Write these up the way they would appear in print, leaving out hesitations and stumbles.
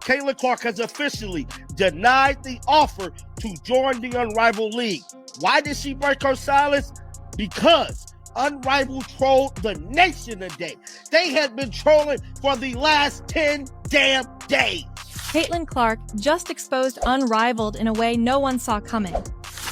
Caitlin Clark has officially denied the offer to join the Unrivaled League. Why did she break her silence? Because Unrivaled trolled the nation today. They had been trolling for the last 10 damn days. Caitlin Clark just exposed Unrivaled in a way no one saw coming.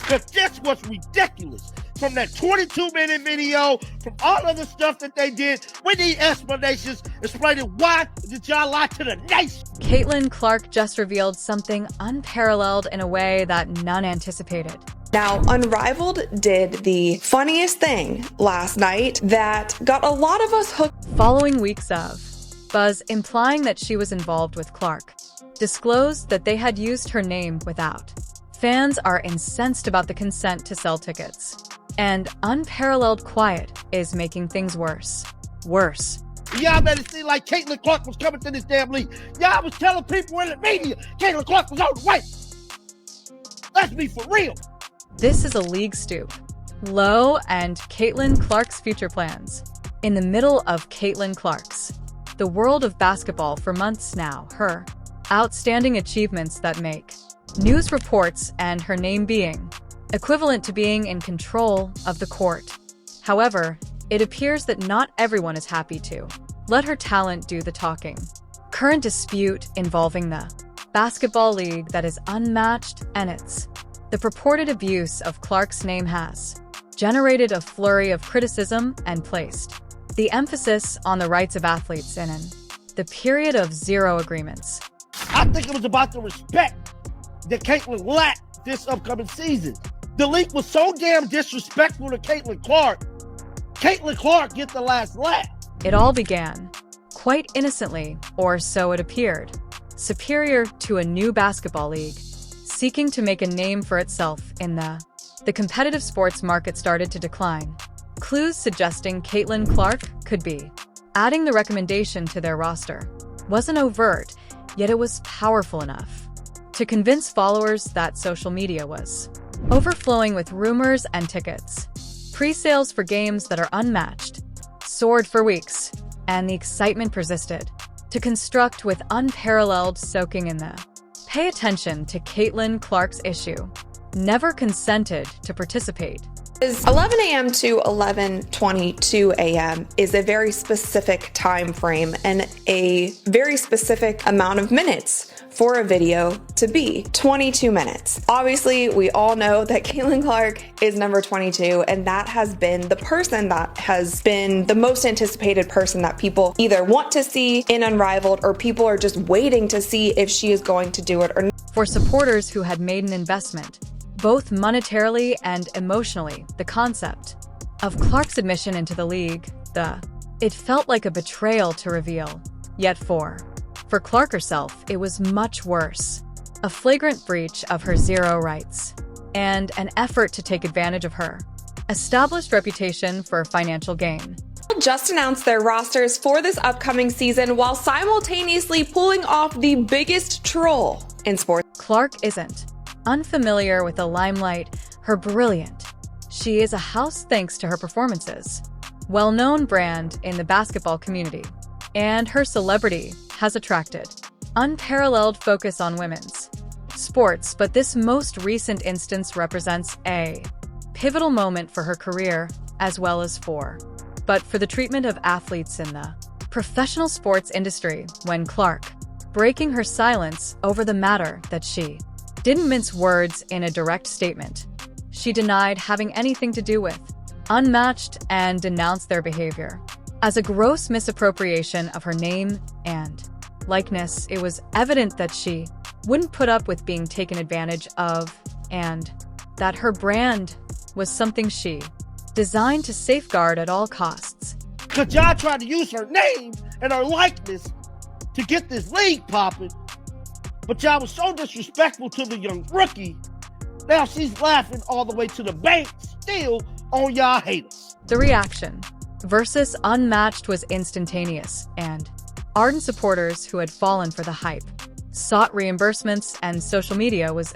But this was ridiculous. From that 22-minute video, from all of the stuff that they did, we need explanations explaining why did y'all lie to the nation. Caitlin Clark just revealed something unparalleled in a way that none anticipated. Now, Unrivaled did the funniest thing last night that got a lot of us hooked. Following weeks of buzz implying that she was involved with Clark, disclosed that they had used her name without. Fans are incensed about the consent to sell tickets. And unparalleled quiet is making things worse. Worse. Y'all made it seem like Caitlin Clark was coming to this damn league. Y'all was telling people in the media Caitlin Clark was on the way. Let's be for real. This is a league stoop. Low and Caitlin Clark's future plans. In the middle of Caitlin Clark's, the world of basketball for months now, her outstanding achievements that make news reports and her name being equivalent to being in control of the court. However, it appears that not everyone is happy to let her talent do the talking. Current dispute involving the basketball league that is unmatched, and the purported abuse of Clark's name has generated a flurry of criticism and placed the emphasis on the rights of athletes in the period of zero agreements. I think it was about the respect that Caitlin lacked this upcoming season. The league was so damn disrespectful to Caitlin Clark. Caitlin Clark get the last laugh. It all began, quite innocently, or so it appeared, superior to a new basketball league, seeking to make a name for itself in the competitive sports market started to decline. Clues suggesting Caitlin Clark could be adding the recommendation to their roster wasn't overt, yet it was powerful enough to convince followers that social media was overflowing with rumors and tickets. Pre-sales for games that are unmatched soared for weeks, and the excitement persisted. To construct with unparalleled soaking in the pay attention to Caitlin Clark's issue. Never consented to participate. 11 a.m. to 11:22 a.m. is a very specific time frame and a very specific amount of minutes for a video to be 22 minutes. Obviously, we all know that Caitlin Clark is number 22, and that has been the person that has been the most anticipated person that people either want to see in Unrivaled or people are just waiting to see if she is going to do it or not. For supporters who had made an investment, both monetarily and emotionally, the concept of Clark's admission into the league, it felt like a betrayal to reveal. Yet for Clark herself, it was much worse. A flagrant breach of her zero rights, and an effort to take advantage of her established reputation for financial gain. Just announced their rosters for this upcoming season while simultaneously pulling off the biggest troll in sports. Clark isn't unfamiliar with the limelight, her brilliant. She is a house thanks to her performances. Well-known brand in the basketball community, and her celebrity has attracted unparalleled focus on women's sports, but this most recent instance represents a pivotal moment for her career as well as for the treatment of athletes in the professional sports industry when Clark, breaking her silence over the matter that she didn't mince words in a direct statement. She denied having anything to do with Unmatched and denounced their behavior as a gross misappropriation of her name and likeness. It was evident that she wouldn't put up with being taken advantage of, and that her brand was something she designed to safeguard at all costs. Cause y'all tried to use her name and her likeness to get this league popping, but y'all was so disrespectful to the young rookie. Now she's laughing all the way to the bank still on y'all haters. The reaction versus Unmatched was instantaneous, and ardent supporters who had fallen for the hype sought reimbursements, and social media was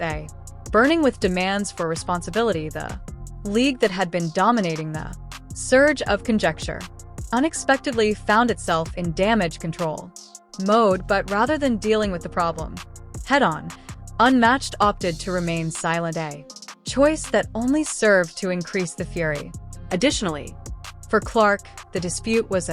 burning with demands for responsibility. The league that had been dominating the surge of conjecture unexpectedly found itself in damage control. mode, but rather than dealing with the problem head-on, Unmatched opted to remain silent, a choice that only served to increase the fury. Additionally, for Clark, the dispute was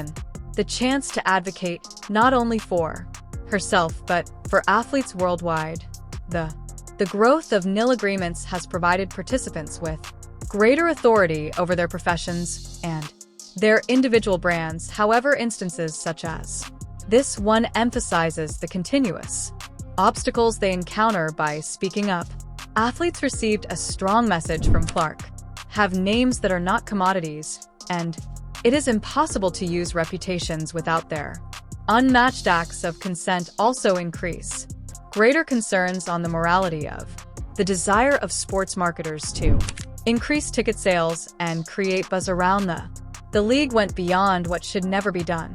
the chance to advocate not only for herself but for athletes worldwide. The growth of nil agreements has provided participants with greater authority over their professions and their individual brands. However, instances such as this one emphasizes the continuous obstacles they encounter by speaking up. Athletes received a strong message from Clark: have names that are not commodities, and it is impossible to use reputations without their unmatched acts of consent. Also increase greater concerns on the morality of the desire of sports marketers to increase ticket sales and create buzz around the league went beyond what should never be done.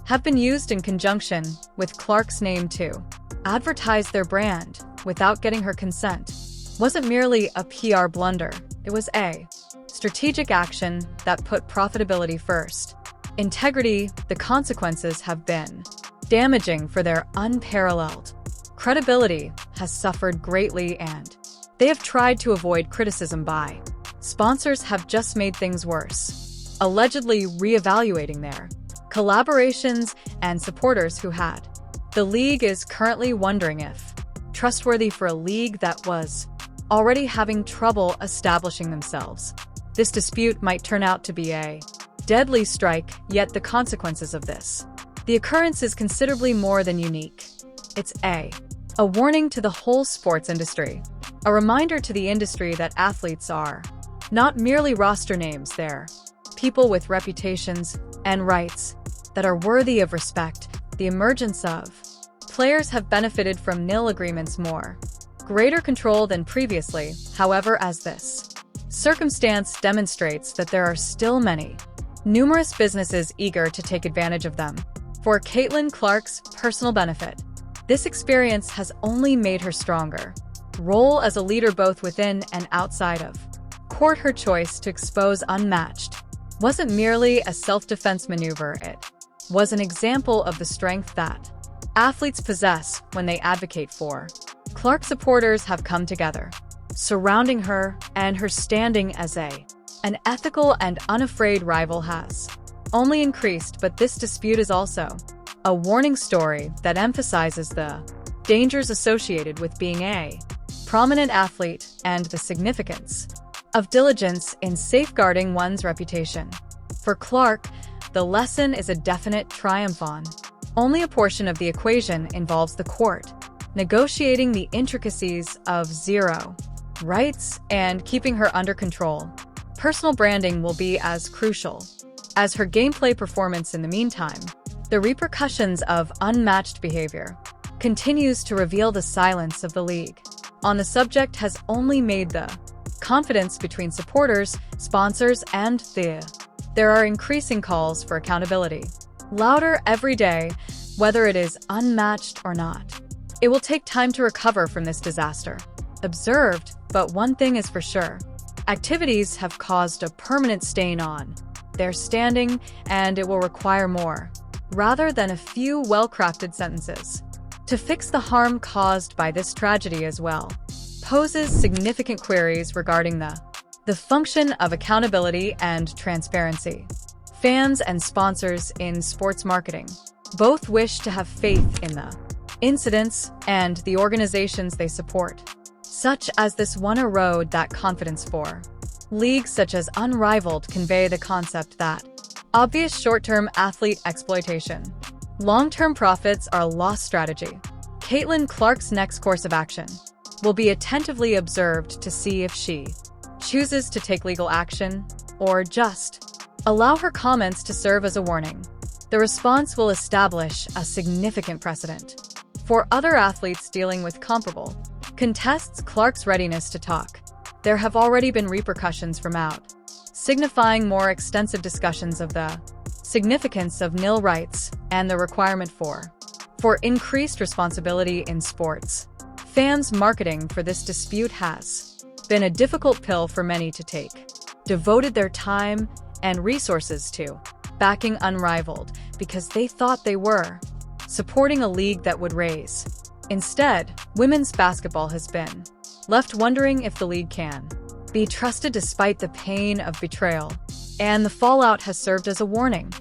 Have been used in conjunction with Clark's name to advertise their brand without getting her consent wasn't merely a PR blunder, it was a strategic action that put profitability first. Integrity, the consequences have been damaging for their unparalleled credibility has suffered greatly, and they have tried to avoid criticism by sponsors have just made things worse, allegedly reevaluating their collaborations, and supporters who had the league is currently wondering if trustworthy for a league that was already having trouble establishing themselves. This dispute might turn out to be a deadly strike, yet the consequences of the occurrence is considerably more than unique. It's a warning to the whole sports industry, a reminder to the industry that athletes are not merely roster names, they're people with reputations and rights that are worthy of respect. The emergence of players have benefited from nil agreements more greater control than previously. However, as this circumstance demonstrates that there are still numerous businesses eager to take advantage of them. For Caitlin Clark's personal benefit, this experience has only made her stronger role as a leader both within and outside of court. Her choice to expose Unmatched wasn't merely a self-defense maneuver, it was an example of the strength that athletes possess when they advocate for Clark. Supporters have come together, surrounding her, and her standing as an ethical and unafraid rival has only increased. But this dispute is also a warning story that emphasizes the dangers associated with being a prominent athlete and the significance of diligence in safeguarding one's reputation. For Clark, the lesson is a definite triumph. Only a portion of the equation involves the court, negotiating the intricacies of zero rights and keeping her under control. Personal branding will be as crucial as her gameplay performance. In the meantime, the repercussions of unmatched behavior continues to reveal the silence of the league on the subject has only made the confidence between supporters, sponsors, and there are increasing calls for accountability louder every day, whether it is unmatched or not. It will take time to recover from this disaster observed, but one thing is for sure: activities have caused a permanent stain on their standing, and it will require more rather than a few well-crafted sentences to fix the harm caused by this tragedy. As well poses significant queries regarding the function of accountability and transparency. Fans and sponsors in sports marketing both wish to have faith in the incidents and the organizations they support, such as this one erode that confidence. For leagues such as Unrivaled convey the concept that obvious short-term athlete exploitation, long-term profits are a lost strategy. Caitlin Clark's next course of action will be attentively observed to see if she chooses to take legal action or just allow her comments to serve as a warning. The response will establish a significant precedent for other athletes dealing with comparable contests. Clark's readiness to talk. There have already been repercussions from out, signifying more extensive discussions of the significance of nil rights and the requirement for increased responsibility in sports. Fans' marketing for this dispute has been a difficult pill for many to take, devoted their time and resources to backing Unrivaled because they thought they were supporting a league that would raise. Instead, women's basketball has been left wondering if the league can be trusted despite the pain of betrayal, and the fallout has served as a warning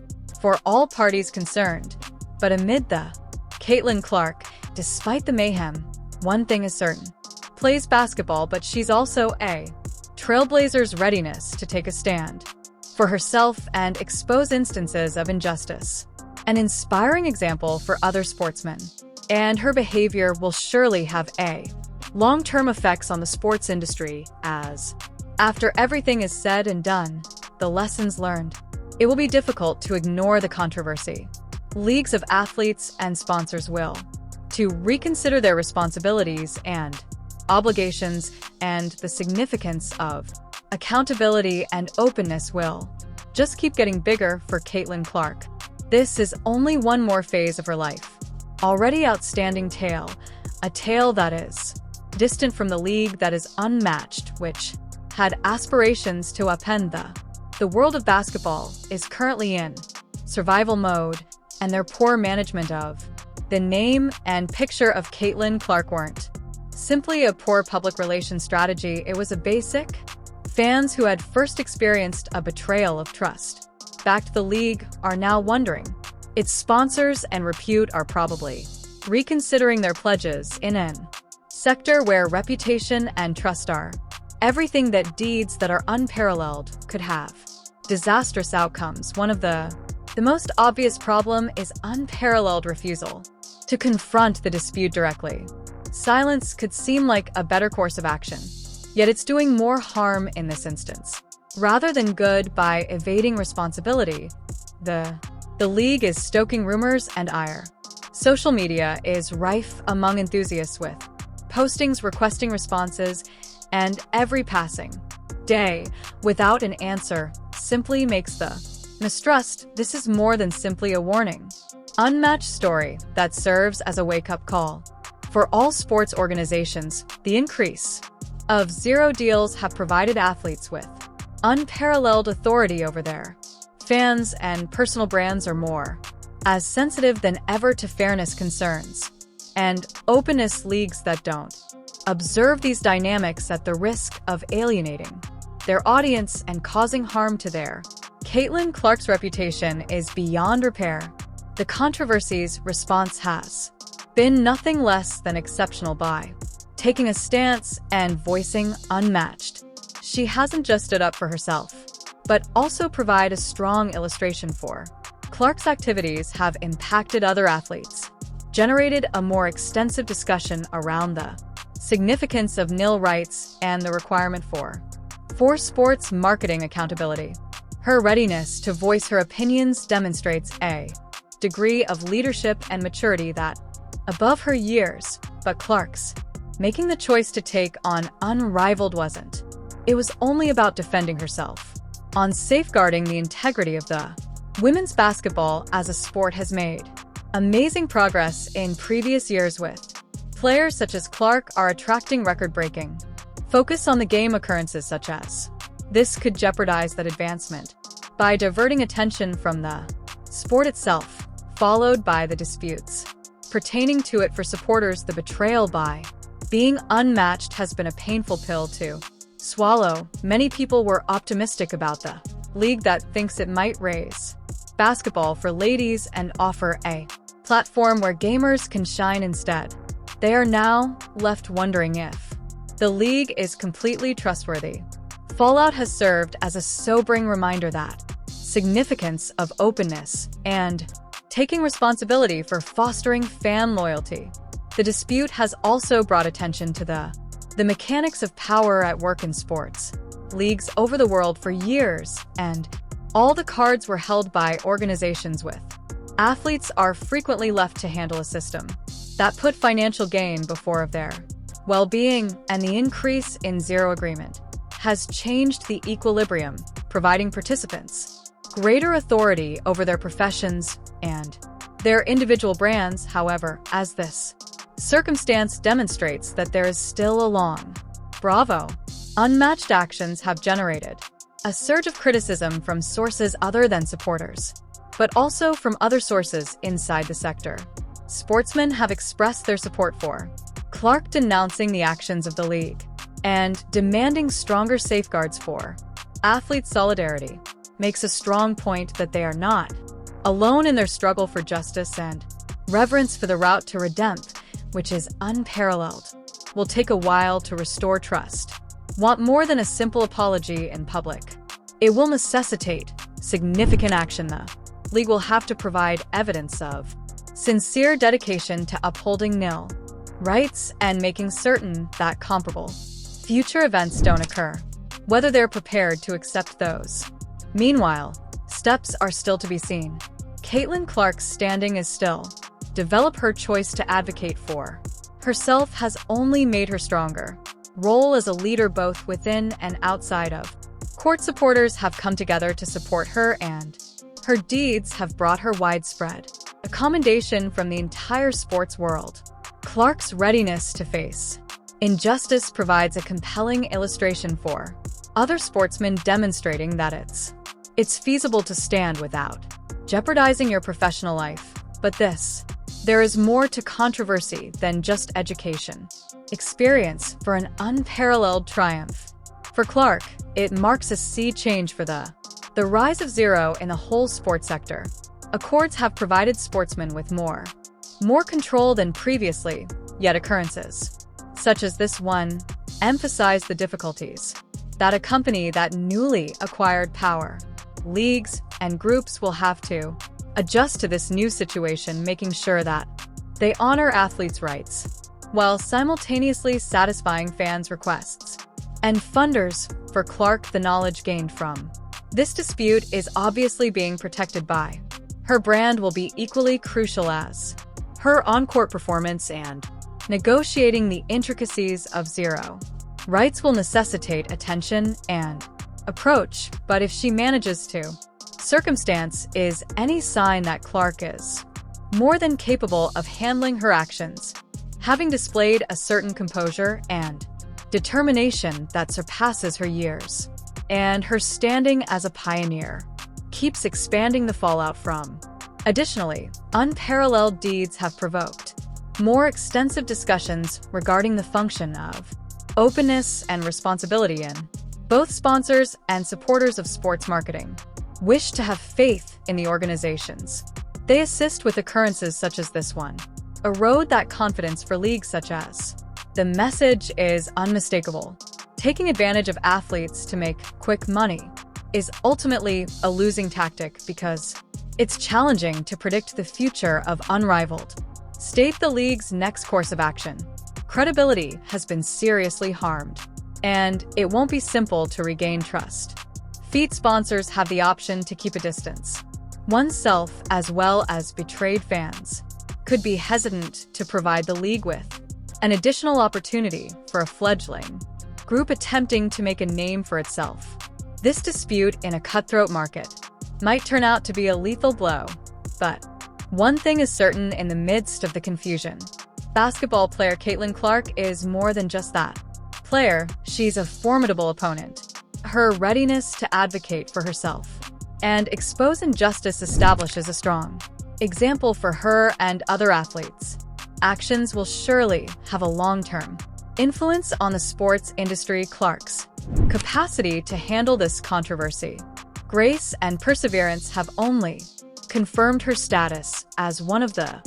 for all parties concerned. But amid the Caitlin Clark, despite the mayhem, one thing is certain. Plays basketball, but she's also a trailblazer's readiness to take a stand for herself and expose instances of injustice. An inspiring example for other sportsmen. And her behavior will surely have a long-term effects on the sports industry as, after everything is said and done, the lessons learned, it will be difficult to ignore the controversy. Leagues of athletes and sponsors will to reconsider their responsibilities and obligations, and the significance of accountability and openness will just keep getting bigger for Caitlin Clark. This is only one more phase of her life. Already outstanding tale, a tale that is distant from the league that is unmatched, which had aspirations to upend the world of basketball is currently in survival mode, and their poor management of the name and picture of Caitlin Clark weren't simply a poor public relations strategy, it was a basic. Fans who had first experienced a betrayal of trust backed the league are now wondering. Its sponsors and repute are probably reconsidering their pledges in an sector where reputation and trust are everything, that deeds that are unparalleled could have disastrous outcomes. One of the most obvious problem is unparalleled refusal to confront the dispute directly. Silence could seem like a better course of action, yet it's doing more harm in this instance. Rather than good by evading responsibility, the league is stoking rumors and ire. Social media is rife among enthusiasts with postings requesting responses, and every passing day without an answer simply makes the mistrust. This is more than simply a warning. Unmatched story that serves as a wake-up call. For all sports organizations, the increase of zero deals have provided athletes with unparalleled authority over their fans, and personal brands are more as sensitive than ever to fairness concerns and openness. Leagues that don't observe these dynamics at the risk of alienating their audience and causing harm to their Caitlin Clark's reputation is beyond repair. The controversy's response has been nothing less than exceptional by taking a stance and voicing unmatched. She hasn't just stood up for herself, but also provide a strong illustration for Clark's activities have impacted other athletes, generated a more extensive discussion around the significance of nil rights and the requirement for sports marketing accountability. Her readiness to voice her opinions demonstrates a degree of leadership and maturity that above her years, but Clark's making the choice to take on Unrivaled wasn't. It was only about defending herself, on safeguarding the integrity of the women's basketball as a sport has made amazing progress in previous years with players such as Clark are attracting record-breaking focus on the game. Occurrences such as this could jeopardize that advancement by diverting attention from the sport itself, followed by the disputes pertaining to it. For supporters, the betrayal by being unmatched has been a painful pill to swallow. Many people were optimistic about the league that thinks it might raise basketball for ladies and offer a platform where gamers can shine. Instead, they are now left wondering if the league is completely trustworthy. Fallout has served as a sobering reminder that significance of openness and taking responsibility for fostering fan loyalty. The dispute has also brought attention to the mechanics of power at work in sports leagues over the world for years, and all the cards were held by organizations with athletes are frequently left to handle a system that put financial gain before of their well-being, and the increase in zero agreement has changed the equilibrium, providing participants greater authority over their professions and their individual brands. However, as this circumstance demonstrates that there is still a long, unmatched actions have generated a surge of criticism from sources other than supporters, but also from other sources inside the sector. sportsmen have expressed their support for. Clark denouncing the actions of the league and demanding stronger safeguards for athlete solidarity makes a strong point that they are not alone in their struggle for justice and reverence for the route to redemption, which is unparalleled, will take a while to restore trust. Want more than a simple apology in public? It will necessitate significant action. The league will have to provide evidence of sincere dedication to upholding nil rights and making certain that comparable future events don't occur, whether they're prepared to accept those. Meanwhile, steps are still to be seen. Caitlin Clark's standing is still. Develop her choice to advocate for herself has only made her stronger. Role as a leader both within and outside of court. Supporters have come together to support her, and her deeds have brought her widespread a commendation from the entire sports world. Clark's readiness to face injustice provides a compelling illustration for other sportsmen, demonstrating that it's feasible to stand without jeopardizing your professional life. But there is more to controversy than just education. Experience for an unparalleled triumph. For Clark, it marks a sea change for the rise of zero in the whole sports sector. Accords have provided sportsmen with more control than previously, yet occurrences such as this one emphasize the difficulties that accompany that newly acquired power. Leagues and groups will have to adjust to this new situation, making sure that they honor athletes' rights while simultaneously satisfying fans' requests and funders. For Clark, the knowledge gained from this dispute is obviously being protected by her brand will be equally crucial as her on-court performance, and negotiating the intricacies of zero rights will necessitate attention and approach. But if she manages to circumstance is any sign that Clark is more than capable of handling her actions, having displayed a certain composure and determination that surpasses her years, and her standing as a pioneer keeps expanding the fallout from. Additionally, unparalleled deeds have provoked more extensive discussions regarding the function of openness and responsibility in both sponsors and supporters of sports marketing wish to have faith in the organizations they assist with. Occurrences such as this one erode that confidence for leagues such as. The message is unmistakable. Taking advantage of athletes to make quick money is ultimately a losing tactic because it's challenging to predict the future of Unrivaled. State the league's next course of action. Credibility has been seriously harmed, and it won't be simple to regain trust. Feat sponsors have the option to keep a distance. Oneself, as well as betrayed fans, could be hesitant to provide the league with an additional opportunity for a fledgling group attempting to make a name for itself. This dispute in a cutthroat market might turn out to be a lethal blow, but one thing is certain in the midst of the confusion. Basketball player Caitlin Clark is more than just that player. She's a formidable opponent. Her readiness to advocate for herself and expose injustice establishes a strong example for her and other athletes. Actions will surely have a long-term influence on the sports industry. Clark's capacity to handle this controversy, grace, and perseverance have only confirmed her status as one of the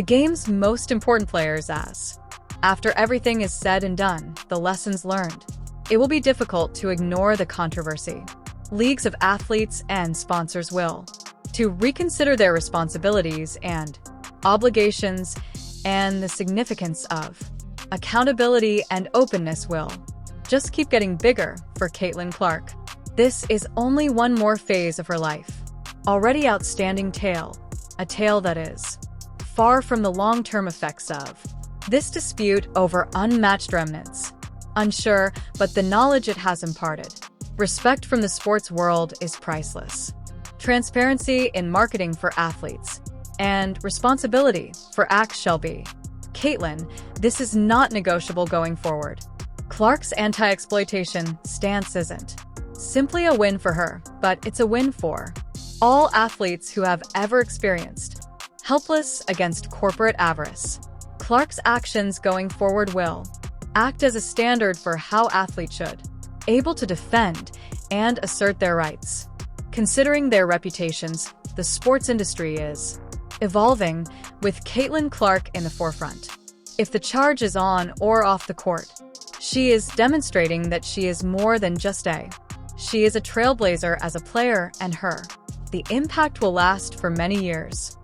game's most important players. As after everything is said and done, the lessons learned, it will be difficult to ignore the controversy. Leagues of athletes and sponsors will to reconsider their responsibilities and obligations, and the significance of accountability and openness will just keep getting bigger for Caitlin Clark. This is only one more phase of her life. Already outstanding tale, a tale that is far from the long-term effects of this dispute over unmatched remnants. Unsure, but the knowledge it has imparted. Respect from the sports world is priceless. Transparency in marketing for athletes, and responsibility for acts shall be. Caitlin, this is not negotiable going forward. Clark's anti-exploitation stance isn't simply a win for her, but it's a win for all athletes who have ever experienced helpless against corporate avarice. Clark's actions going forward will act as a standard for how athletes should, able to defend and assert their rights. Considering their reputations, the sports industry is evolving, with Caitlin Clark in the forefront. If the charge is on or off the court, she is demonstrating that she is more than just she is a trailblazer as a player, and the impact will last for many years.